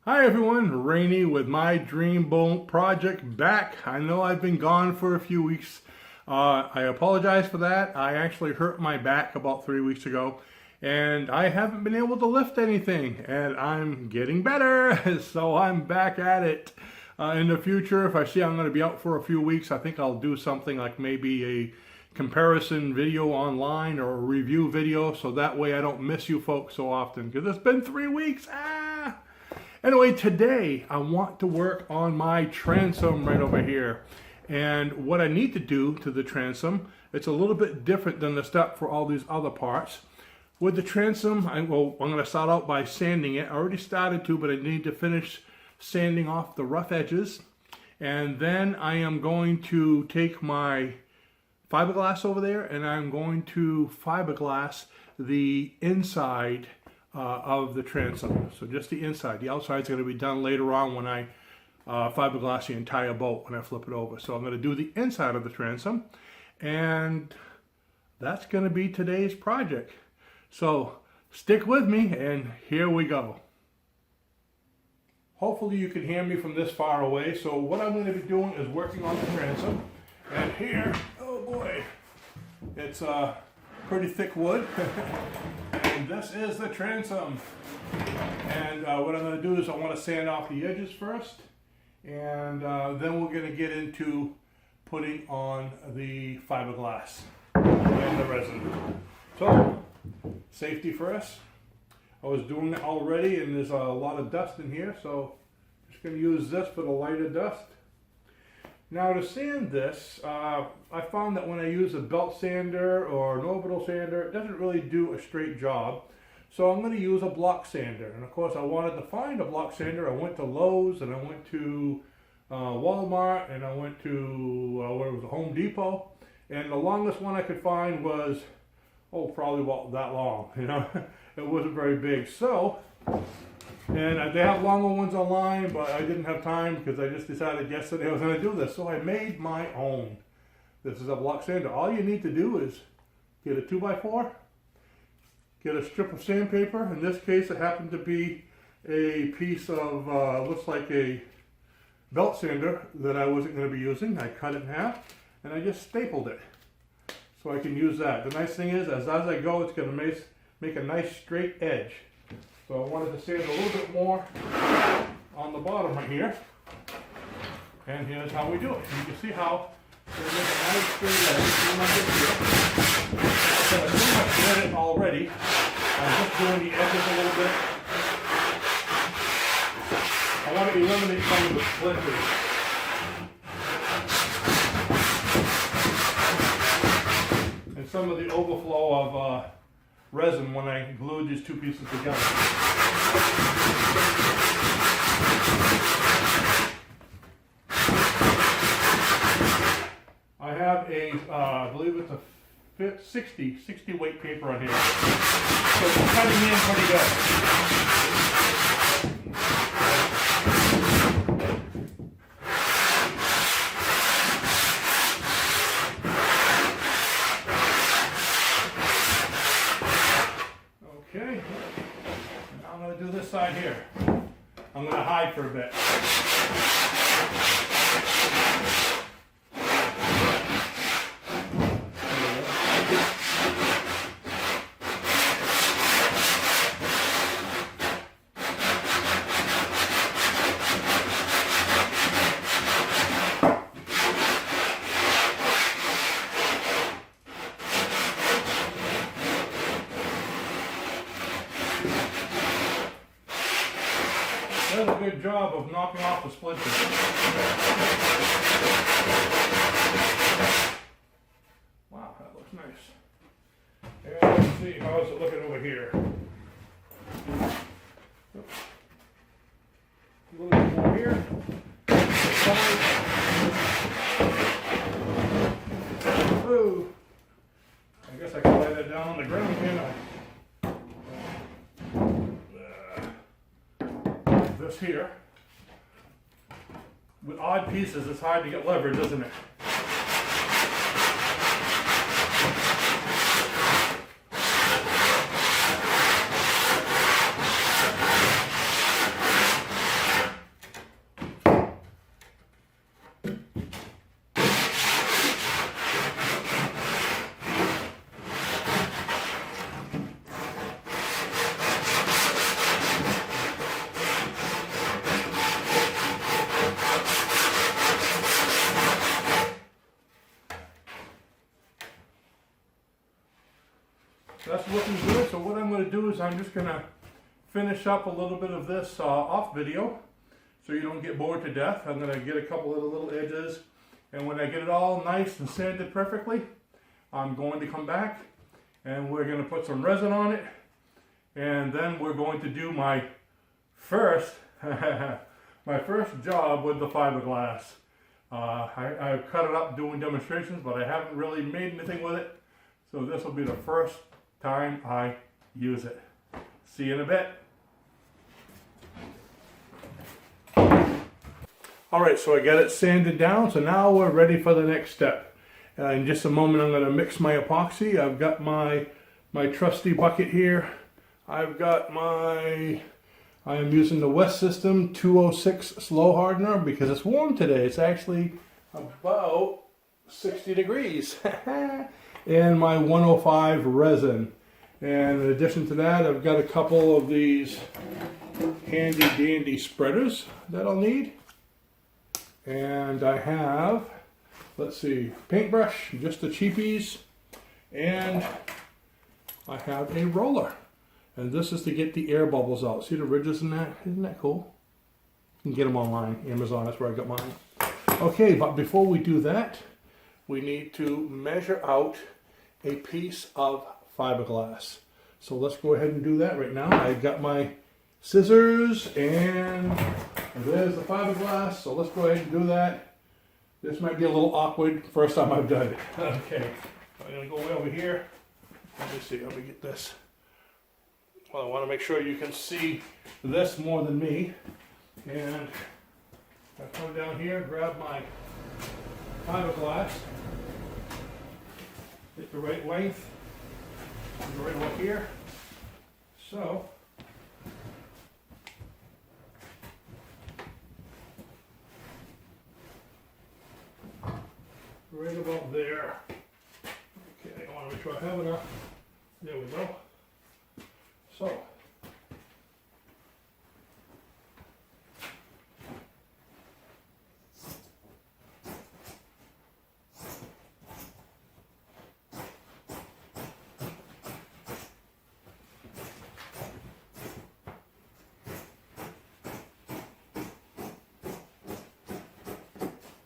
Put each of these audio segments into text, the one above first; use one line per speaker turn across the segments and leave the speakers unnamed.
Hi everyone, Rainey with my Dream Boat project back. I know I've been gone for a few weeks. I apologize for that. I actually hurt my back about 3 weeks ago and I haven't been able to lift anything, and I'm getting better, so I'm back at it. In the future, if I see I'm going to be out for a few weeks, I think I'll do something like maybe a comparison video online or a review video, so that way I don't miss you folks so often, because it's been 3 weeks. Anyway, today I want to work on my transom right over here. And what I need to do to the transom, it's a little bit different than the step for all these other parts. With the transom, I'm going to start out by sanding it. I already started to, but I need to finish sanding off the rough edges. And then I am going to take my fiberglass over there and I'm going to fiberglass the inside of the transom. So just the inside. The outside is going to be done later on when I fiberglass the entire boat when I flip it over. So I'm going to do the inside of the transom, and that's going to be today's project. So stick with me and here we go. Hopefully you can hear me from this far away. So what I'm going to be doing is working on the transom, and here, oh boy, it's pretty thick wood. And this is the transom. And what I'm going to do is I want to sand off the edges first, and then we're going to get into putting on the fiberglass and the resin. So, safety first. I was doing it already and there's a lot of dust in here, so I'm just going to use this for the lighter dust. Now to sand this, I found that when I use a belt sander or an orbital sander, it doesn't really do a straight job. So I'm going to use a block sander. And of course I wanted to find a block sander. I went to Lowe's and I went to Walmart and I went to Home Depot. And the longest one I could find was, probably about that long, you know. It wasn't very big. So, and they have longer ones online, but I didn't have time because I just decided yesterday I was going to do this. So I made my own. This is a block sander. All you need to do is get a 2x4, get a strip of sandpaper. In this case, it happened to be a piece of, looks like a belt sander that I wasn't going to be using. I cut it in half and I just stapled it so I can use that. The nice thing is, as I go, it's going to make a nice straight edge. So I wanted to sand a little bit more on the bottom right here. And here's how we do it. You can see how we make a nice straight edge. So I pretty much did it already. I'm just doing the edges a little bit. I want to eliminate some of the splinters. And some of the overflow of resin when I glued these two pieces together. I have a, I believe it's a 60 weight paper on here. So it's cutting in pretty good. Okay, now I'm going to do this side here. I'm going to hide for a bit. Does a good job of knocking off the splinters. Wow, that looks nice. And let's see, how is it looking over here? Oops. A little bit more here. Ooh. I guess I can lay that down on the ground, can't I? This here. With odd pieces, it's hard to get leverage, isn't it? I'm just going to finish up a little bit of this off video so you don't get bored to death. I'm going to get a couple of the little edges, and when I get it all nice and sanded perfectly, I'm going to come back and we're going to put some resin on it, and then we're going to do my first my first job with the fiberglass. I've cut it up doing demonstrations, but I haven't really made anything with it, so this will be the first time I use it. See you in a bit. Alright, so I got it sanded down, so now we're ready for the next step. In just a moment I'm going to mix my epoxy. I've got my trusty bucket here. I am using the West System 206 slow hardener because it's warm today. It's actually about 60 degrees. And my 105 resin. And in addition to that, I've got a couple of these handy dandy spreaders that I'll need. And I have, let's see, paintbrush, just the cheapies, and I have a roller. And this is to get the air bubbles out. See the ridges in that? Isn't that cool? You can get them online, Amazon, that's where I got mine. Okay, but before we do that, we need to measure out a piece of fiberglass. So let's go ahead and do that right now. I got my scissors and there's the fiberglass. So let's go ahead and do that. This might be a little awkward. First time I've done it. Okay, I'm gonna go way over here. Let me see, let me get this. Well, I want to make sure you can see this more than me. And I come down here, grab my fiberglass, get the right length, right over here. So, right about there. Okay, I want to make sure I have enough. There we go. So,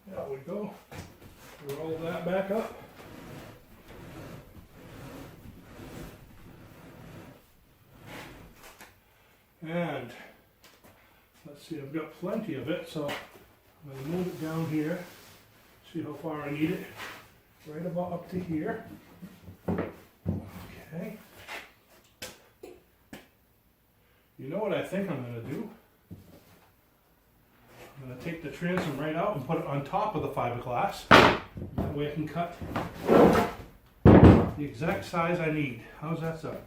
there we go. Roll that back up. And let's see, I've got plenty of it, so I'm going to move it down here, see how far I need it, right about up to here. Okay. You know what I think I'm going to do? I'm going to take the transom right out and put it on top of the fiberglass. That way I can cut the exact size I need. How's that sound?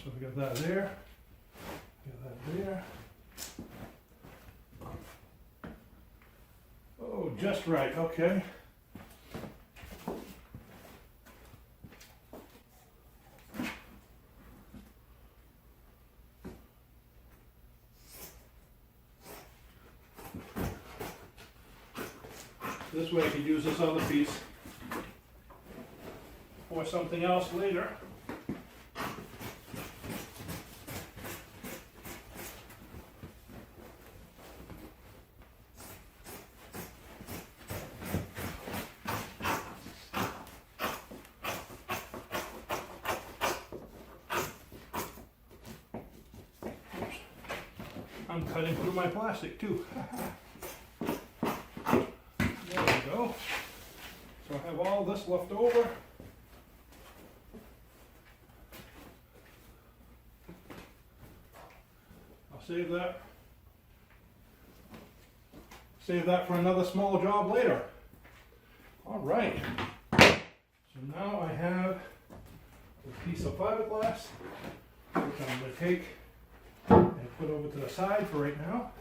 So we got that there, got that there. Oh, just right, okay. This way I could use this other piece for something else later. I'm cutting through my plastic too. There we go. So I have all this left over. I'll save that for another small job later. All right. So now I have a piece of fiberglass, which I'm going to take and put over to the side for right now.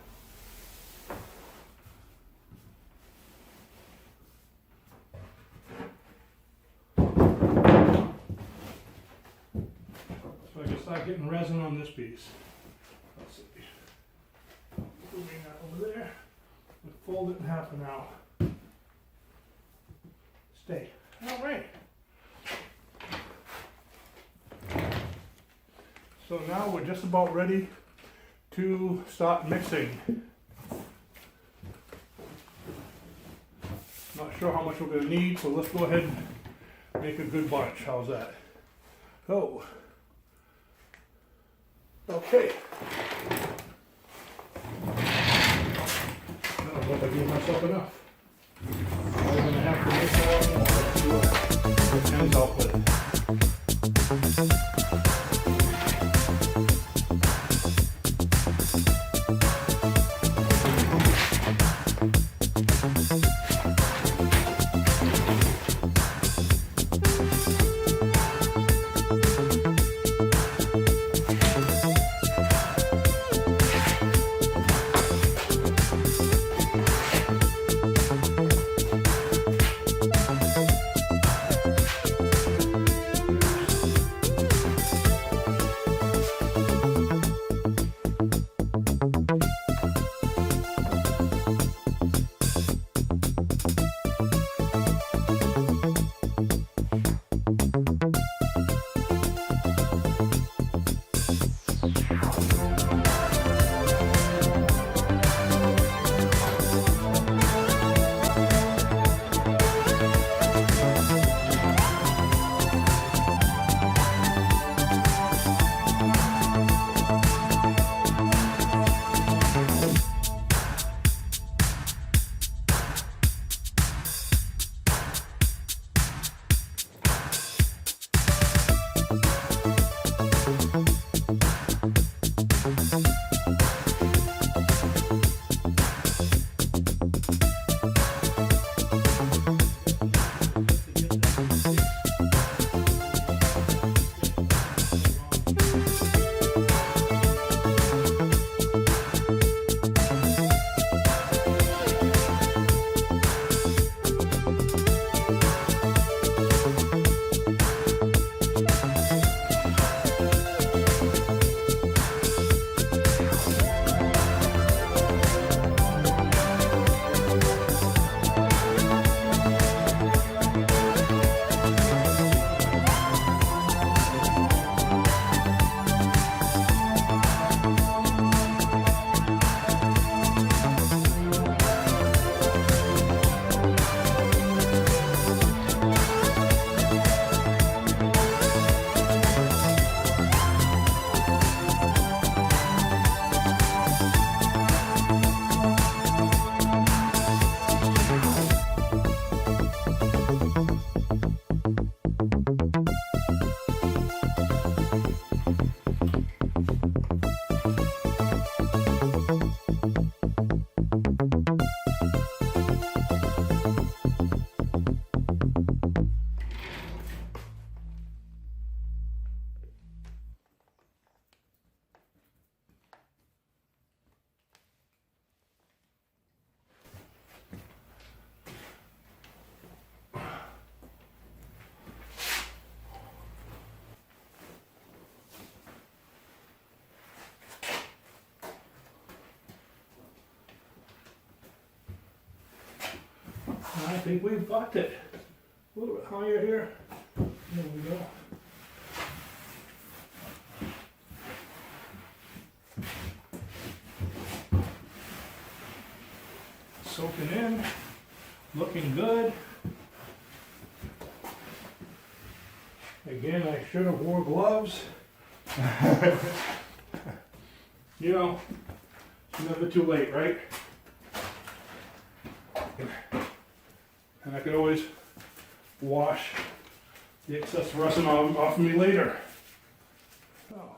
So I can start getting resin on this piece. Let's see. Moving that over there. And fold it in half now. Stay. All right. So now we're just about ready to start mixing. Not sure how much we're going to need, so let's go ahead and make a good bunch. How's that? Oh. Okay. I don't know if I gave myself enough. I'm going to have to make a lot more. Let's see what ends up with. I think we've got it. A little bit higher here. There we go. Soaking in, looking good. Again, I should have wore gloves. You know, it's never too late, right? And I could always wash the excess resin off of me later. Oh.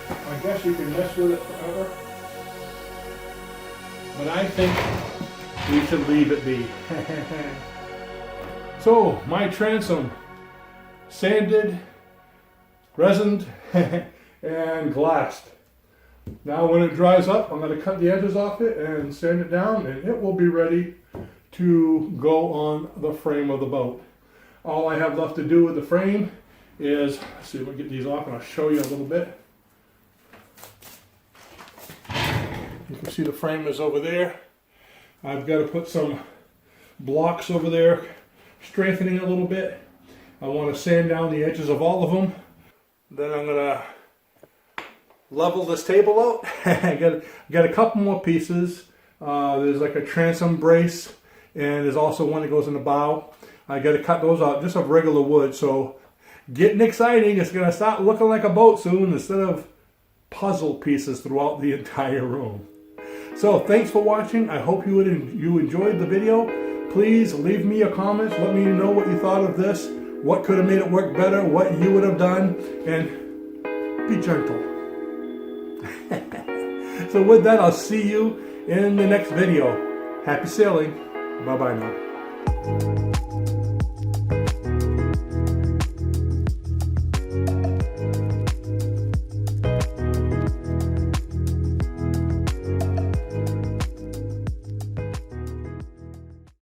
I guess you can mess with it forever. But I think we should leave it be. So, my transom, sanded, resined, and glassed. Now when it dries up, I'm going to cut the edges off it and sand it down, and it will be ready to go on the frame of the boat. All I have left to do with the frame is, let's see if we can get these off and I'll show you a little bit. You can see the frame is over there. I've got to put some blocks over there, strengthening it a little bit. I want to sand down the edges of all of them. Then I'm going to level this table out. I got a couple more pieces. There's like a transom brace, and there's also one that goes in the bow. I got to cut those out just of regular wood. So getting exciting. It's going to start looking like a boat soon instead of puzzle pieces throughout the entire room. So thanks for watching. I hope you enjoyed the video. Please leave me your comments. Let me know what you thought of this. What could have made it work better. What you would have done. And be gentle. So with that, I'll see you in the next video. Happy sailing. Bye-bye now.